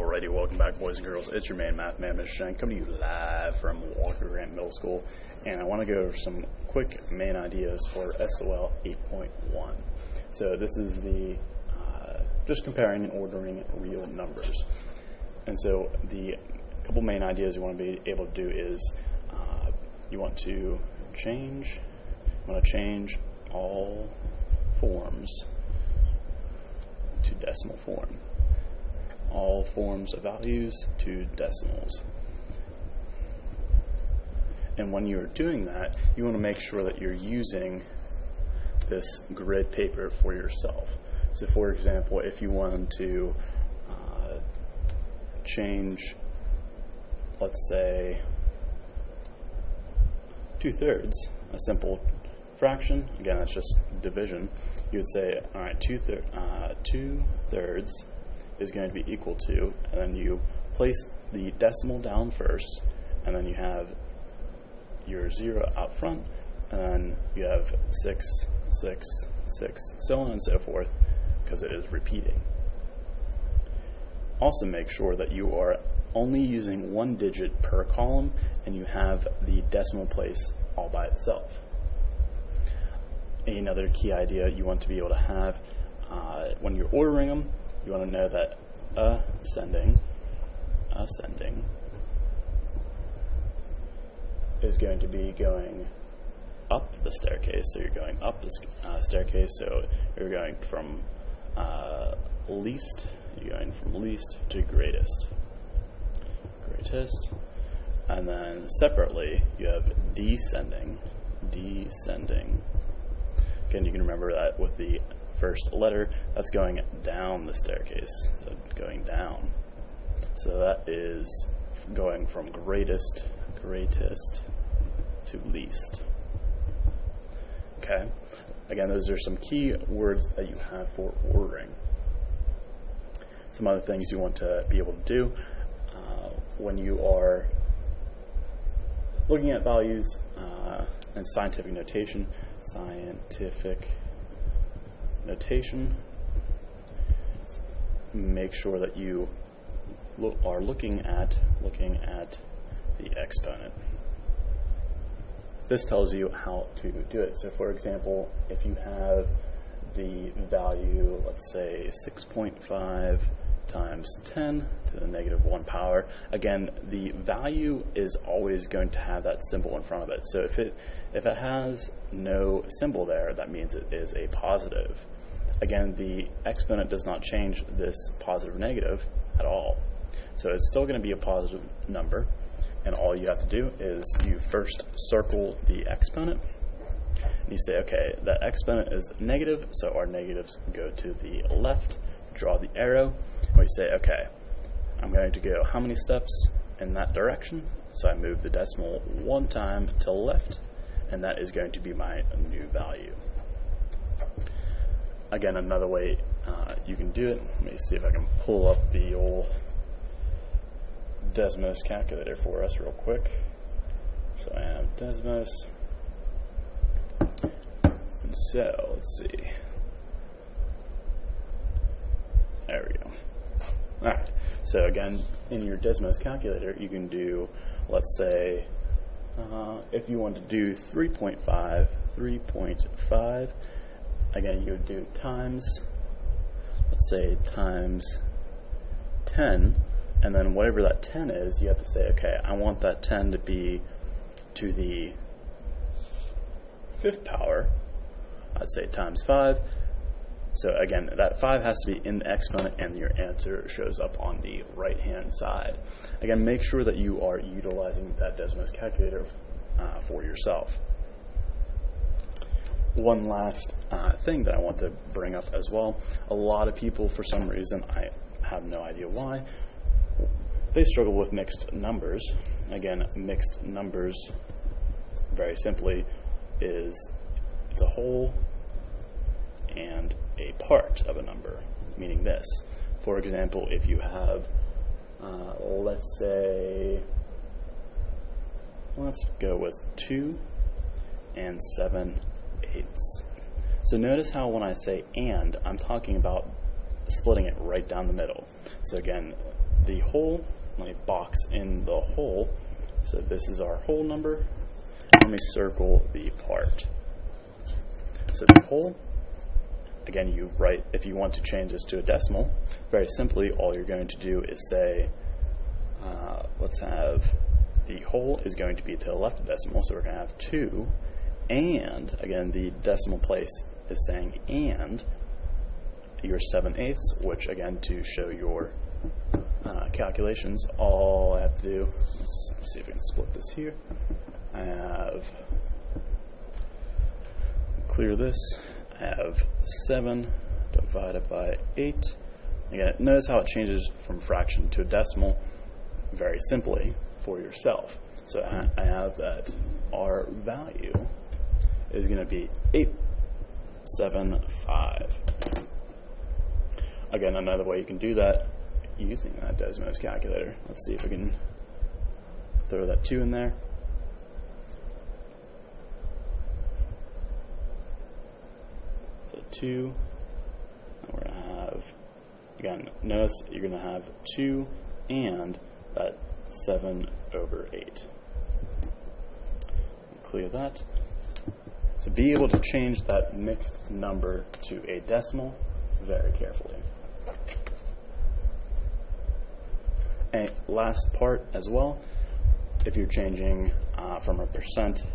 Alrighty, welcome back, boys and girls. It's your main math man, Mr. Shen, coming to you live from Walker Grant Middle School, and I want to go over some quick main ideas for SOL 8.1. So this is the just comparing and ordering real numbers. And so the couple main ideas you want to be able to do is you want to change all forms to decimal form. All forms of values to decimals. And when you're doing that, you want to make sure that you're using this grid paper for yourself. So for example, if you wanted to change, let's say, 2/3, a simple fraction, again that's just division, you would say, all right, 2/3 is going to be equal to, and then you place the decimal down first, and then you have your 0 out front, and then you have 6, 6, 6, so on and so forth, because it is repeating. Also make sure that you are only using one digit per column, and you have the decimal place all by itself. Another key idea you want to be able to have when you're ordering them, you want to know that ascending is going to be going up the staircase. So you're going up the staircase. So you're going from least to greatest. And then separately you have descending. Again, you can remember that with the first letter, that's going down the staircase, so going down. So that is going from greatest to least. Okay, again, those are some key words that you have for ordering. Some other things you want to be able to do when you are looking at values and scientific notation, make sure that you are looking at the exponent. This tells you how to do it. So for example, if you have the value, let's say 6.5 times 10 to the negative 1 power, again, the value is always going to have that symbol in front of it. So if it has no symbol there, that means it is a positive. Again, the exponent does not change this positive or negative at all. So it's still going to be a positive number, and all you have to do is you first circle the exponent, and you say, okay, that exponent is negative, so our negatives go to the left, draw the arrow, and we say, okay, I'm going to go how many steps in that direction? So I move the decimal one time to the left, and that is going to be my new value. Again, another way you can do it, let me see if I can pull up the old Desmos Calculator for us real quick. So I have Desmos, and so let's see. There we go. Alright, so again, in your Desmos Calculator, you can do, let's say, if you want to do 3.5, again, you would do times, let's say times 10, and then whatever that 10 is, you have to say, okay, I want that 10 to be to the 5th power. I'd say times 5. So again, that 5 has to be in the exponent, and your answer shows up on the right-hand side. Again, make sure that you are utilizing that Desmos Calculator for yourself. One last thing that I want to bring up as well. A lot of people, for some reason, I have no idea why, they struggle with mixed numbers. Again, mixed numbers, very simply, is it's a whole and a part of a number, meaning this. For example, if you have, let's go with 2 and 7/8. So notice how when I say and, I'm talking about splitting it right down the middle. So again, the whole, let me box in the whole. So this is our whole number. Let me circle the part. So the whole, again, you write, if you want to change this to a decimal, very simply, all you're going to do is say, let's have the whole is going to be to the left of decimal, so we're going to have 2, and, again, the decimal place is saying and your 7/8, which, again, to show your calculations, all I have to do, let's see if we can split this here. I have, clear this, I have 7 divided by 8. Again, notice how it changes from fraction to a decimal very simply for yourself. So I have that our value is going to be 875. Again, another way you can do that using that Desmos calculator. Let's see if we can throw that 2 in there. So 2, and we're going to have, again, notice you're going to have 2 and that 7/8. Clear that. So be able to change that mixed number to a decimal very carefully. And last part as well, if you're changing from a percent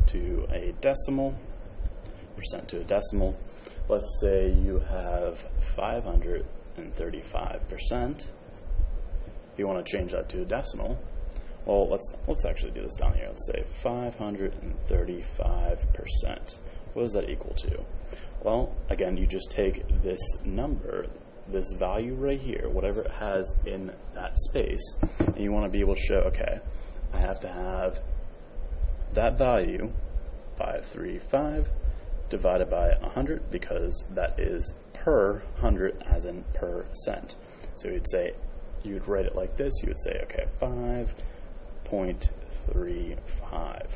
to a decimal, let's say you have 535%. If you want to change that to a decimal, well, let's actually do this down here. Let's say 535%. What does that equal to? Well, again, you just take this number, this value right here, whatever it has in that space, and you want to be able to show, okay, I have to have that value, 535, divided by 100, because that is per 100 as in per cent. So you'd write it like this. You would say, okay, 5.35.